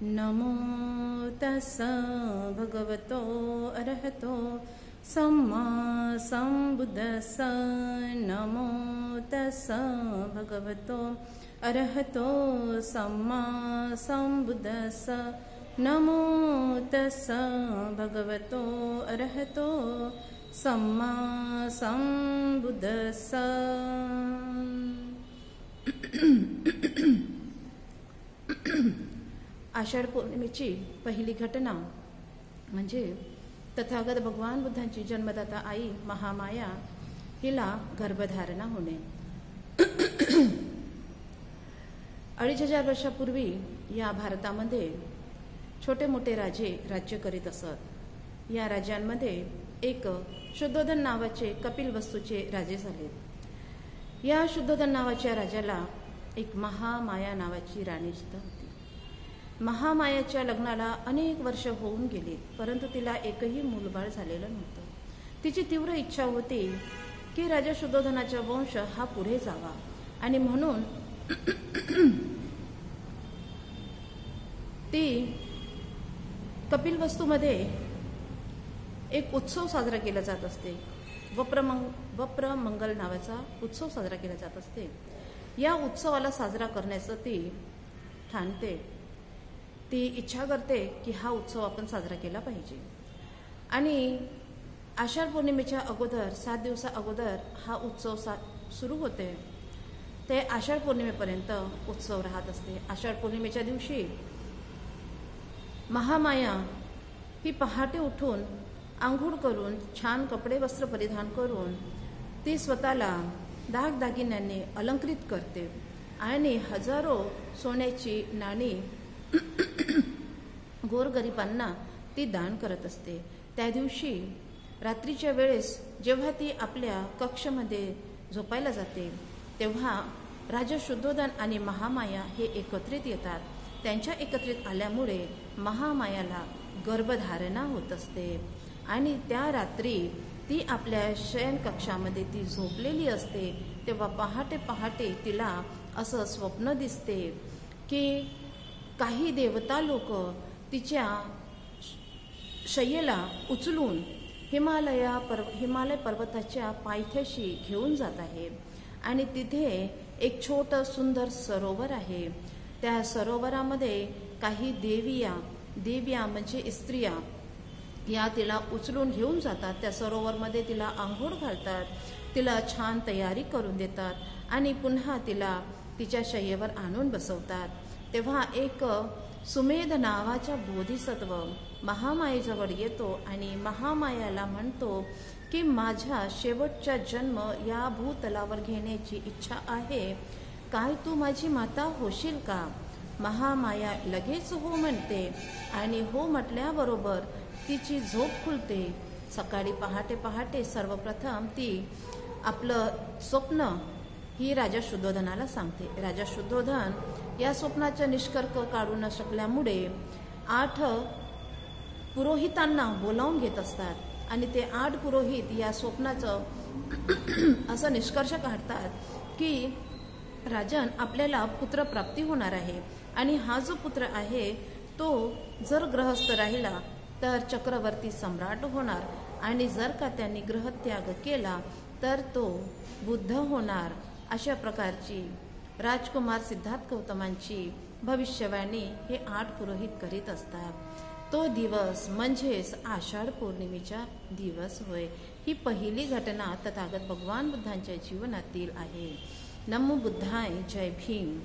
नमो तस्स भगवतो अरहतो सम्मा सम्बुद्दस्स। नमो तस्स भगवतो अरहतो सम्मा सम्बुद्दस्स। नमो तस्स भगवतो अरहतो सम्मा सम्बुद्दस्स। आषाढ पौर्णिमेची पहिली घटना म्हणजे तथागत भगवान बुद्धांची जन्मदाता आई महामाया हिला गर्भधारणा होणे। 2500 वर्षापूर्वी या भारतामध्ये छोटे मोठे राजे राज्य करीत असत। या राज्यांमध्ये एक शुद्धोधन नावाचे कपिलवस्तूचे राजे झाले। या शुद्धोधन नावाच्या राजाला एक महामाया नावाची राणी सुद्धा होती। महामायाच्या लग्नाला अनेक वर्ष होऊन गेली, परंतु तिला एकही मूलबाळ झालेलं नव्हतं। तिची तीव्र इच्छा होती की राजा शुद्धोधनाचा वंश हा पुढे जावा आणि म्हणून ती कपिलवस्तूमध्ये एक उत्सव साजरा केला जात असते। वप्रमंगल नावाचा उत्सव साजरा केला जात असते। या उत्सवाला साजरा करण्याचं ती ठाणते। ती इच्छा करते की हा उत्सव आपण साजरा केला पाहिजे आणि आषाढ पौर्णिमेच्या अगोदर 7 दिवसा अगोदर हा उत्सव सुरू होते। ते आषाढ पौर्णिमेपर्यंत उत्सव राहत असते। आषाढ पौर्णिमेच्या दिवशी महामाया ही पहाटे उठून आंघोळ करून छान कपडे वस्त्र परिधान करून ती स्वतःला दागदागिन्यांनी अलंकृत करते आणि हजारो सोन्याची नाणी गोरगरिबांना ती दान करत असते। त्या दिवशी रात्रीच्या वेळेस जेव्हा ती आपल्या कक्षमध्ये झोपायला जाते तेव्हा राजा शुद्धोधन आणि महामाया हे एकत्रित येतात। त्यांच्या एकत्रित आल्यामुळे महामायाला गर्भधारणा होत असते आणि त्या रात्री ती आपल्या शयन कक्षामध्ये ती झोपलेली असते। तेव्हा पहाटे पहाटे तिला असं स्वप्न दिसते की काही देवता लोक तिच्या शय्येला उचलून हिमालय पर्वताच्या पायथ्याशी घेऊन जात आहे आणि तिथे एक छोटं सुंदर सरोवर आहे। त्या सरोवरामध्ये काही देविया म्हणजे स्त्रिया या तिला उचलून घेऊन जातात। त्या सरोवरमध्ये तिला आंघोळ घालतात, तिला छान तयारी करून देतात आणि पुन्हा तिला तिच्या शय्येवर आणून बसवतात। तेव्हा एक सुमेध नावाचा बोधिसत्व महामायेजवळ येतो आणि महामायाला म्हणतो की माझ्या शेवटचा जन्म या भूतलावर घेण्याची इच्छा आहे, काय तू माझी माता होशील का? महामाया लगेच हो म्हणते आणि हो म्हटल्याबरोबर तिची झोप खुलते। सकाळी पहाटे पहाटे सर्वप्रथम ती आपलं स्वप्न ही राजा शुद्धोधनाला सांगते। राजा शुद्धोधन या स्वप्नाचा निष्कर्ष काढू न शकल्यामुळे 8 पुरोहितांना बोलावून घेत असतात आणि ते 8 पुरोहित या स्वप्नाचं असं निष्कर्ष काढतात की राजन आपल्याला पुत्रप्राप्ती होणार आहे आणि हा जो पुत्र आहे तो जर गृहस्थ राहिला तर चक्रवर्ती सम्राट होणार आणि जर का त्यांनी गृहत्याग केला तर तो बुद्ध होणार। अशा प्रकारची राजकुमार सिद्धार्थ गौतमांची भविष्यवाणी हे 8 पुरोहित करीत असतात। तो दिवस म्हणजेच आषाढ पौर्णिमेचा दिवस होय। ही पहिली घटना तथागत भगवान बुद्धांच्या जीवनातील आहे। नमो बुद्धाय, जय भीम।